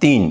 3،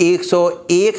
101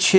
6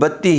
32